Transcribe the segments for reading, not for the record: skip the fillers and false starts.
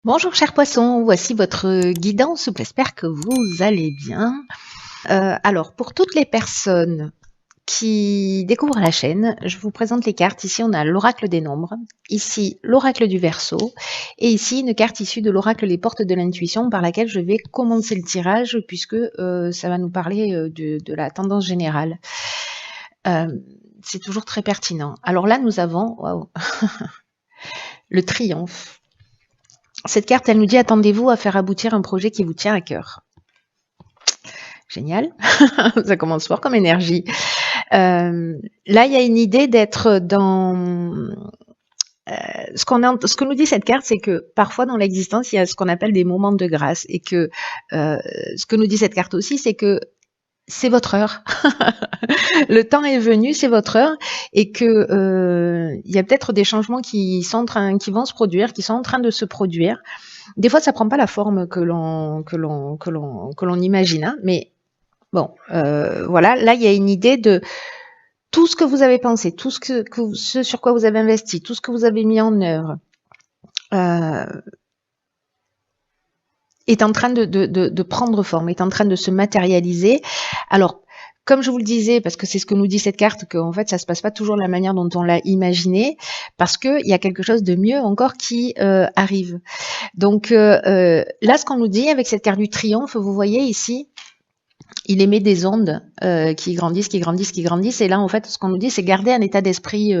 Bonjour chers poissons, voici votre guidance, j'espère que vous allez bien. Alors pour toutes les personnes qui découvrent la chaîne, je vous présente les cartes. Ici on a l'oracle des nombres, ici l'oracle du Verseau et ici une carte issue de l'oracle des portes de l'intuition par laquelle je vais commencer le tirage puisque ça va nous parler de la tendance générale. C'est toujours très pertinent. Alors là nous avons waouh, le triomphe. Cette carte, elle nous dit attendez-vous à faire aboutir un projet qui vous tient à cœur. Génial, ça commence fort comme énergie. Là, il y a une idée d'être dans... ce que nous dit cette carte, c'est que parfois dans l'existence, il y a ce qu'on appelle des moments de grâce. Et que ce que nous dit cette carte aussi, c'est que c'est votre heure. Le temps est venu, c'est votre heure, et que il y a peut-être des changements qui vont se produire, qui sont en train de se produire. Des fois, ça prend pas la forme que l'on imagine, hein, mais bon, voilà. Là, il y a une idée de tout ce que vous avez pensé, tout ce sur quoi vous avez investi, tout ce que vous avez mis en œuvre. Est en train de prendre forme, est en train de se matérialiser. Alors, comme je vous le disais, parce que c'est ce que nous dit cette carte, qu'en fait, ça se passe pas toujours de la manière dont on l'a imaginé, parce qu'il y a quelque chose de mieux encore qui arrive. Donc là, ce qu'on nous dit avec cette carte du triomphe, vous voyez ici, il émet des ondes qui grandissent, qui grandissent, qui grandissent. Et là, en fait, ce qu'on nous dit, c'est garder un état d'esprit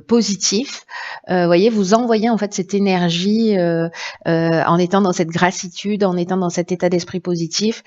positif. Voyez, vous envoyez en fait cette énergie en étant dans cette gratitude, en étant dans cet état d'esprit positif.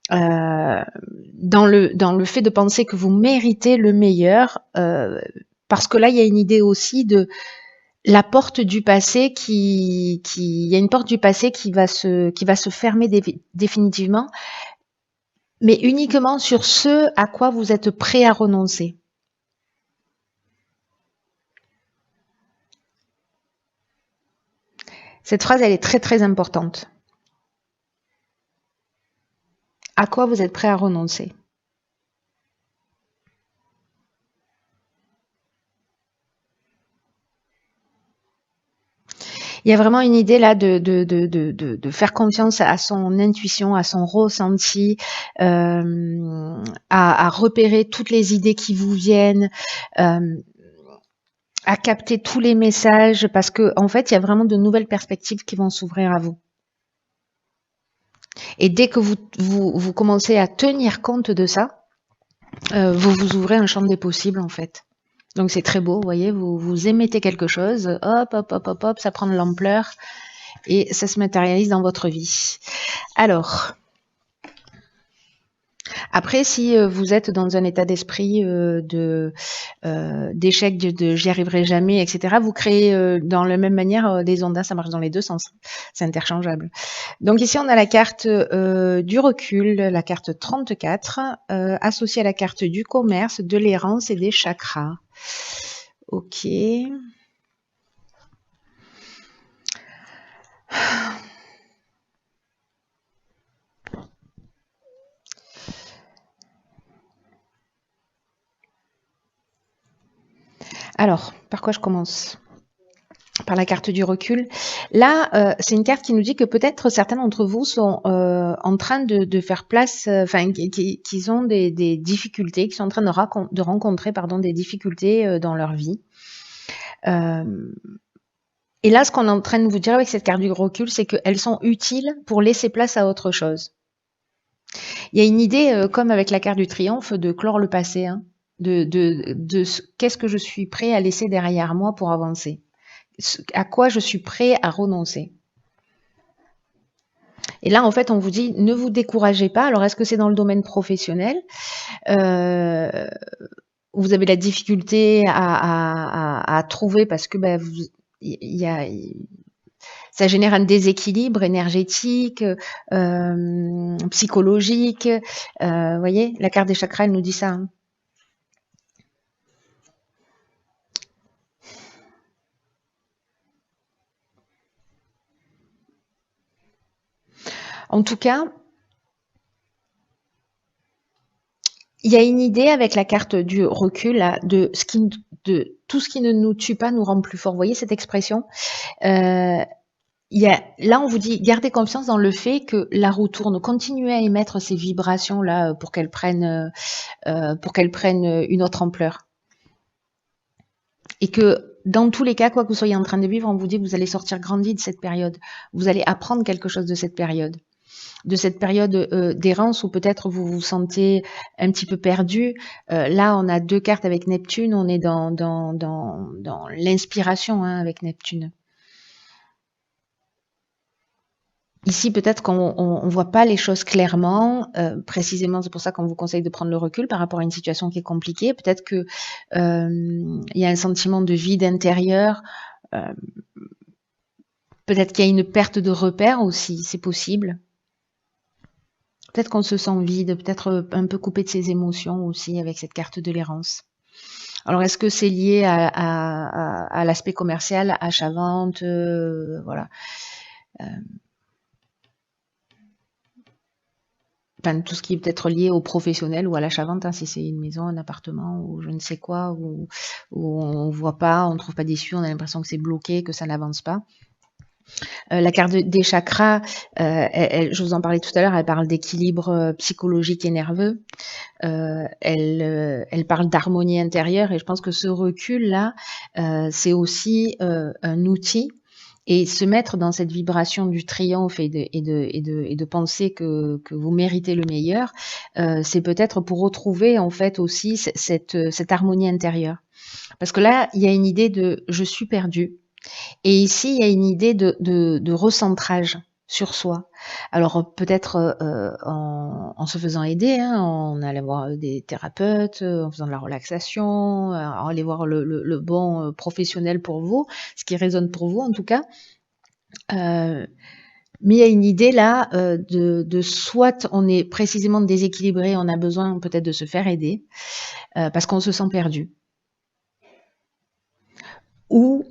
Dans le fait de penser que vous méritez le meilleur, parce que là, il y a une idée aussi de la porte du passé il y a une porte du passé qui va se fermer définitivement, mais uniquement sur ce à quoi vous êtes prêt à renoncer. Cette phrase, elle est très très importante. À quoi vous êtes prêt à renoncer? Il y a vraiment une idée là de faire confiance à son intuition, à son ressenti, à repérer toutes les idées qui vous viennent, à capter tous les messages, parce que en fait, il y a vraiment de nouvelles perspectives qui vont s'ouvrir à vous. Et dès que vous commencez à tenir compte de ça, vous vous ouvrez un champ des possibles en fait. Donc c'est très beau, vous voyez, vous émettez quelque chose, hop, hop, hop, hop, hop, ça prend de l'ampleur et ça se matérialise dans votre vie. Alors, après, si vous êtes dans un état d'esprit d'échec, de j'y arriverai jamais, etc., vous créez dans la même manière des ondes, ça marche dans les deux sens, c'est interchangeable. Donc ici, on a la carte du recul, la carte 34, associée à la carte du commerce, de l'errance et des chakras. Ok. Alors, par quoi je commence? Par la carte du recul. Là, c'est une carte qui nous dit que peut-être certains d'entre vous sont en train de faire place, enfin, qu'ils ont des difficultés, qui sont en train de rencontrer des difficultés dans leur vie. Et là, ce qu'on est en train de vous dire avec cette carte du recul, c'est qu'elles sont utiles pour laisser place à autre chose. Il y a une idée, comme avec la carte du triomphe, de clore le passé, hein, qu'est-ce que je suis prêt à laisser derrière moi pour avancer, à quoi je suis prêt à renoncer. Et là, en fait, on vous dit, ne vous découragez pas. Alors, est-ce que c'est dans le domaine professionnel vous avez la difficulté à trouver parce que ça génère un déséquilibre énergétique, psychologique. Vous voyez, la carte des chakras, elle nous dit ça. Hein. En tout cas, il y a une idée avec la carte du recul là, de tout ce qui ne nous tue pas nous rend plus fort. Vous voyez cette expression là, on vous dit, gardez confiance dans le fait que la roue tourne, continuez à émettre ces vibrations-là pour qu'elles prennent une autre ampleur. Et que dans tous les cas, quoi que vous soyez en train de vivre, on vous dit que vous allez sortir grandi de cette période. Vous allez apprendre quelque chose de cette période. De cette période d'errance où peut-être vous vous sentez un petit peu perdu. Là, on a 2 cartes avec Neptune, on est dans l'inspiration avec Neptune. Ici, peut-être qu'on ne voit pas les choses clairement. Précisément, c'est pour ça qu'on vous conseille de prendre le recul par rapport à une situation qui est compliquée. Peut-être que y a un sentiment de vide intérieur. Peut-être qu'il y a une perte de repères aussi, c'est possible. Peut-être qu'on se sent vide, peut-être un peu coupé de ses émotions aussi avec cette carte de l'errance. Alors, est-ce que c'est lié à l'aspect commercial, achat-vente, voilà. Enfin, tout ce qui est peut-être lié au professionnel ou à l'achat-vente, hein, si c'est une maison, un appartement ou je ne sais quoi, où on voit pas, on ne trouve pas d'issue, on a l'impression que c'est bloqué, que ça n'avance pas. La carte des chakras, je vous en parlais tout à l'heure, elle parle d'équilibre psychologique et nerveux. Elle parle d'harmonie intérieure et je pense que ce recul-là, c'est aussi un outil. Et se mettre dans cette vibration du triomphe et de penser que vous méritez le meilleur, c'est peut-être pour retrouver en fait aussi cette harmonie intérieure. Parce que là, il y a une idée de je suis perdu. Et ici, il y a une idée de recentrage sur soi. Alors peut-être en se faisant aider, en allant voir des thérapeutes, en faisant de la relaxation, en aller voir le bon professionnel pour vous, ce qui résonne pour vous en tout cas. Mais il y a une idée là de soit on est précisément déséquilibré, on a besoin peut-être de se faire aider parce qu'on se sent perdu. Ou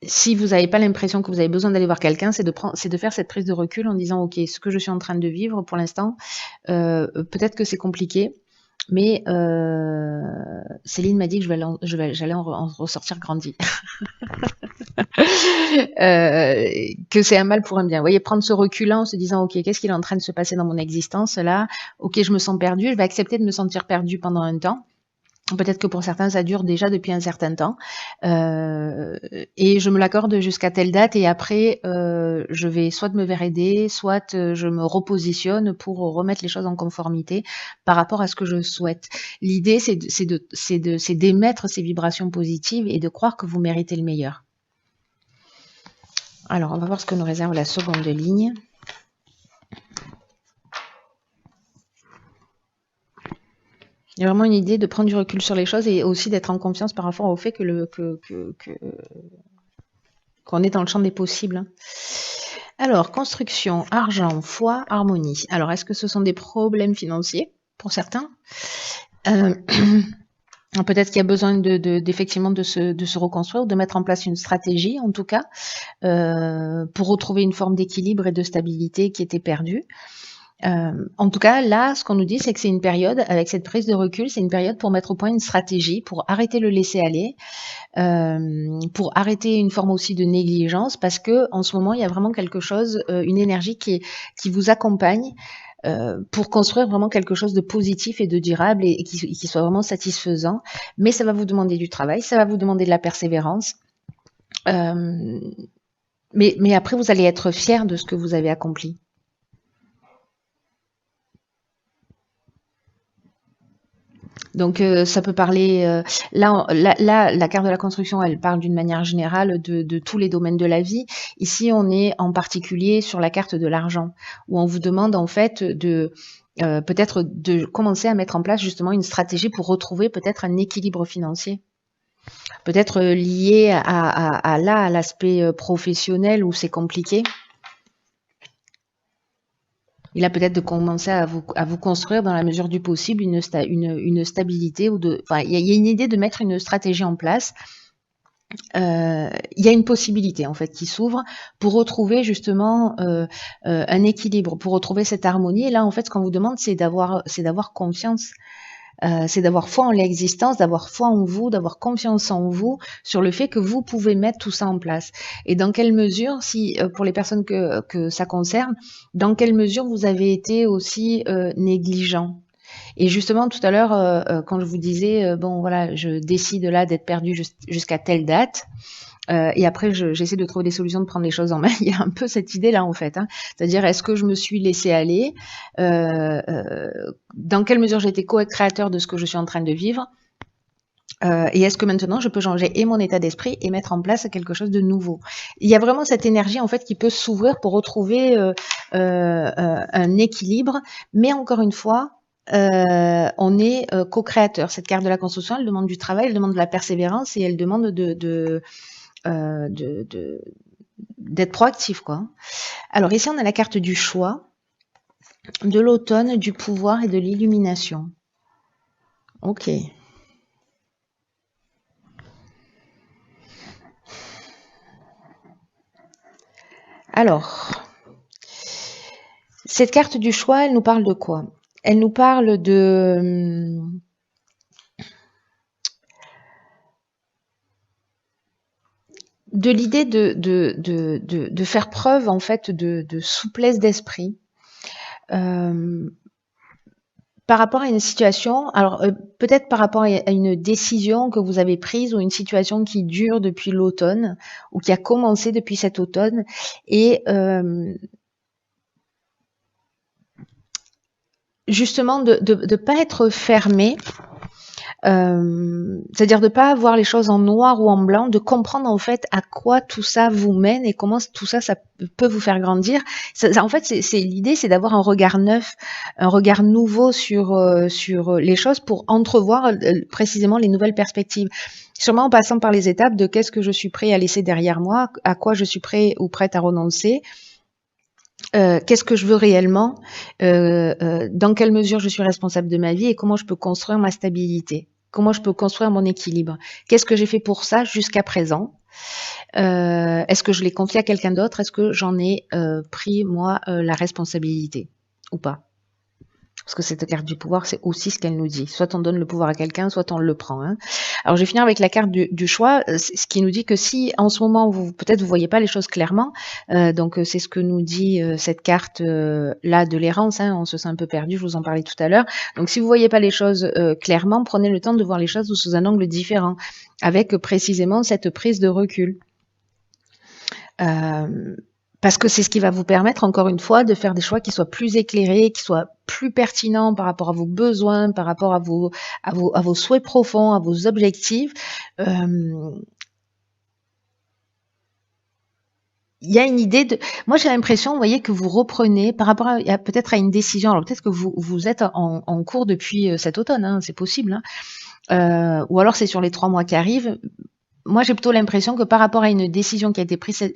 si vous n'avez pas l'impression que vous avez besoin d'aller voir quelqu'un, c'est de faire cette prise de recul en disant ok, ce que je suis en train de vivre pour l'instant, peut-être que c'est compliqué, mais Céline m'a dit que j'allais en ressortir grandi. Que c'est un mal pour un bien. Vous voyez, prendre ce recul-là en se disant ok, qu'est-ce qui est en train de se passer dans mon existence là? Ok, je me sens perdu, je vais accepter de me sentir perdu pendant un temps. Peut-être que pour certains, ça dure déjà depuis un certain temps. Et je me l'accorde jusqu'à telle date et après, je vais soit me faire aider, soit je me repositionne pour remettre les choses en conformité par rapport à ce que je souhaite. L'idée, c'est d'émettre ces vibrations positives et de croire que vous méritez le meilleur. Alors, on va voir ce que nous réserve la seconde ligne. Il y a vraiment une idée de prendre du recul sur les choses et aussi d'être en confiance par rapport au fait qu'on est dans le champ des possibles. Alors, construction, argent, foi, harmonie. Alors, est-ce que ce sont des problèmes financiers pour certains? Peut-être qu'il y a besoin d'effectivement de se reconstruire, de mettre en place une stratégie, en tout cas, pour retrouver une forme d'équilibre et de stabilité qui était perdue. En tout cas, là, ce qu'on nous dit, c'est que c'est une période, avec cette prise de recul, c'est une période pour mettre au point une stratégie, pour arrêter le laisser-aller, pour arrêter une forme aussi de négligence, parce que en ce moment, il y a vraiment quelque chose, une énergie qui vous accompagne pour construire vraiment quelque chose de positif et de durable et qui soit vraiment satisfaisant. Mais ça va vous demander du travail, ça va vous demander de la persévérance. Mais après, vous allez être fier de ce que vous avez accompli. Donc ça peut parler, là, la carte de la construction, elle parle d'une manière générale de tous les domaines de la vie. Ici, on est en particulier sur la carte de l'argent, où on vous demande en fait peut-être de commencer à mettre en place justement une stratégie pour retrouver peut-être un équilibre financier. Peut-être lié à l'aspect professionnel où c'est compliqué. Il a peut-être de commencer à vous construire dans la mesure du possible une stabilité ou il y a une idée de mettre une stratégie en place. Il y a une possibilité en fait qui s'ouvre pour retrouver justement un équilibre, pour retrouver cette harmonie. Et là, en fait, ce qu'on vous demande, c'est d'avoir confiance. C'est d'avoir foi en l'existence, d'avoir foi en vous, d'avoir confiance en vous sur le fait que vous pouvez mettre tout ça en place. Et dans quelle mesure, si pour les personnes que ça concerne, dans quelle mesure vous avez été aussi négligent. Et justement, tout à l'heure, quand je vous disais, bon voilà, je décide là d'être perdu jusqu'à telle date, et après, j'essaie de trouver des solutions, de prendre les choses en main. Il y a un peu cette idée-là, en fait. Hein. C'est-à-dire, est-ce que je me suis laissé aller dans quelle mesure j'ai été co-créateur de ce que je suis en train de vivre et est-ce que maintenant, je peux changer et mon état d'esprit et mettre en place quelque chose de nouveau. Il y a vraiment cette énergie, en fait, qui peut s'ouvrir pour retrouver un équilibre. Mais encore une fois, on est co-créateur. Cette carte de la construction, elle demande du travail, elle demande de la persévérance et elle demande d'être proactif, quoi. Alors ici, on a la carte du choix, de l'automne, du pouvoir et de l'illumination. Ok. Alors, cette carte du choix, elle nous parle de quoi? Elle nous parle de l'idée de faire preuve en fait de souplesse d'esprit par rapport à une situation, alors peut-être par rapport à une décision que vous avez prise ou une situation qui dure depuis l'automne ou qui a commencé depuis cet automne et justement de pas être fermé. C'est-à-dire de pas voir les choses en noir ou en blanc, de comprendre en fait à quoi tout ça vous mène et comment tout ça, ça peut vous faire grandir. En fait, c'est l'idée, c'est d'avoir un regard neuf, un regard nouveau sur les choses pour entrevoir précisément les nouvelles perspectives. Sûrement en passant par les étapes de qu'est-ce que je suis prêt à laisser derrière moi, à quoi je suis prêt ou prête à renoncer. Qu'est-ce que je veux réellement, dans quelle mesure je suis responsable de ma vie et comment je peux construire ma stabilité, comment je peux construire mon équilibre, qu'est-ce que j'ai fait pour ça jusqu'à présent, est-ce que je l'ai confié à quelqu'un d'autre, est-ce que j'en ai pris moi la responsabilité ou pas. Parce que cette carte du pouvoir, c'est aussi ce qu'elle nous dit. Soit on donne le pouvoir à quelqu'un, soit on le prend. Hein. Alors, je vais finir avec la carte du choix, ce qui nous dit que si, en ce moment, peut-être vous voyez pas les choses clairement, donc c'est ce que nous dit cette carte là de l'errance. Hein, on se sent un peu perdu, je vous en parlais tout à l'heure. Donc, si vous voyez pas les choses clairement, prenez le temps de voir les choses sous un angle différent, avec précisément cette prise de recul. Parce que c'est ce qui va vous permettre, encore une fois, de faire des choix qui soient plus éclairés, qui soient plus pertinents par rapport à vos besoins, par rapport à vos souhaits profonds, à vos objectifs. Il y a une idée de... Moi, j'ai l'impression, vous voyez, que vous reprenez par rapport à peut-être à une décision. Alors, peut-être que vous êtes en cours depuis cet automne, hein, c'est possible. Hein. Ou alors, c'est sur les 3 mois qui arrivent. Moi, j'ai plutôt l'impression que par rapport à une décision qui a été prise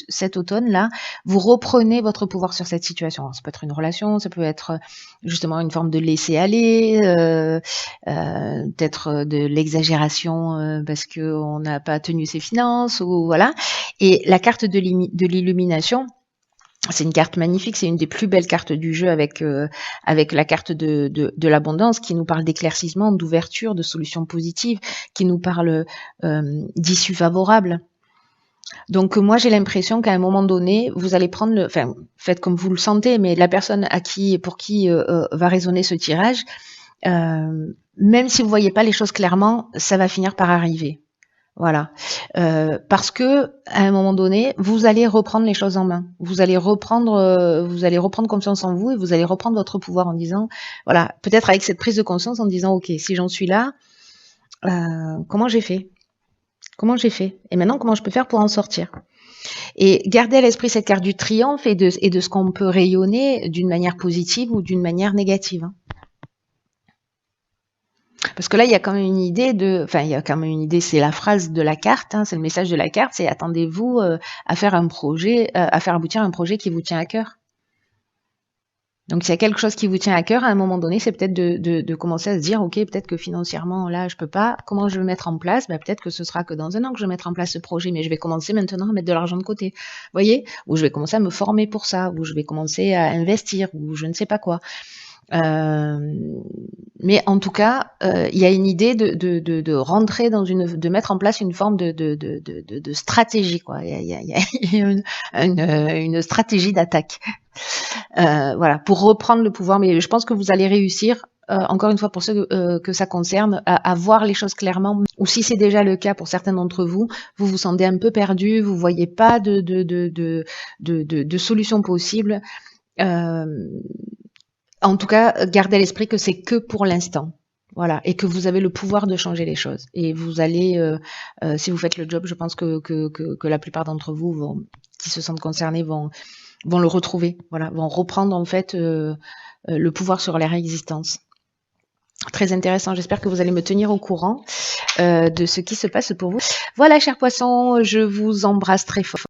cet automne-là, vous reprenez votre pouvoir sur cette situation. Alors, ça peut être une relation, ça peut être justement une forme de laisser-aller, peut-être de l'exagération parce qu'on n'a pas tenu ses finances, ou voilà. Et la carte de l'illumination, c'est une carte magnifique, c'est une des plus belles cartes du jeu avec la carte de l'abondance qui nous parle d'éclaircissement, d'ouverture, de solutions positives, qui nous parle d'issues favorables. Donc moi j'ai l'impression qu'à un moment donné, vous allez prendre faites comme vous le sentez, mais la personne pour qui va résonner ce tirage, même si vous voyez pas les choses clairement, ça va finir par arriver. Voilà, parce que à un moment donné, vous allez reprendre les choses en main. Vous allez reprendre confiance en vous et vous allez reprendre votre pouvoir en disant, voilà, peut-être avec cette prise de conscience en disant, ok, si j'en suis là, comment j'ai fait et maintenant comment je peux faire pour en sortir. Et gardez à l'esprit cette carte du triomphe et de ce qu'on peut rayonner d'une manière positive ou d'une manière négative. Hein. Parce que là, il y a quand même une idée c'est la phrase de la carte, hein, c'est le message de la carte, c'est attendez-vous à faire un projet, à faire aboutir un projet qui vous tient à cœur. Donc, s'il y a quelque chose qui vous tient à cœur, à un moment donné, c'est peut-être de commencer à se dire, ok, peut-être que financièrement, là, je peux pas, comment je vais le mettre en place? Peut-être que ce sera que dans 1 an que je vais mettre en place ce projet, mais je vais commencer maintenant à mettre de l'argent de côté. Vous voyez? Ou je vais commencer à me former pour ça, ou je vais commencer à investir, ou je ne sais pas quoi. Mais en tout cas, il y a une idée de rentrer dans de mettre en place une forme de stratégie, quoi. Il y a une stratégie d'attaque. Voilà, pour reprendre le pouvoir. Mais je pense que vous allez réussir. Encore une fois, pour ceux que ça concerne, à voir les choses clairement. Ou si c'est déjà le cas pour certains d'entre vous, vous vous sentez un peu perdu, vous voyez pas de solution possible. En tout cas, gardez à l'esprit que c'est que pour l'instant. Voilà, et que vous avez le pouvoir de changer les choses. Et vous allez, si vous faites le job, je pense que la plupart d'entre vous qui se sentent concernés vont le retrouver. Voilà, vont reprendre en fait le pouvoir sur leur existence. Très intéressant. J'espère que vous allez me tenir au courant de ce qui se passe pour vous. Voilà, chers poissons, je vous embrasse très fort.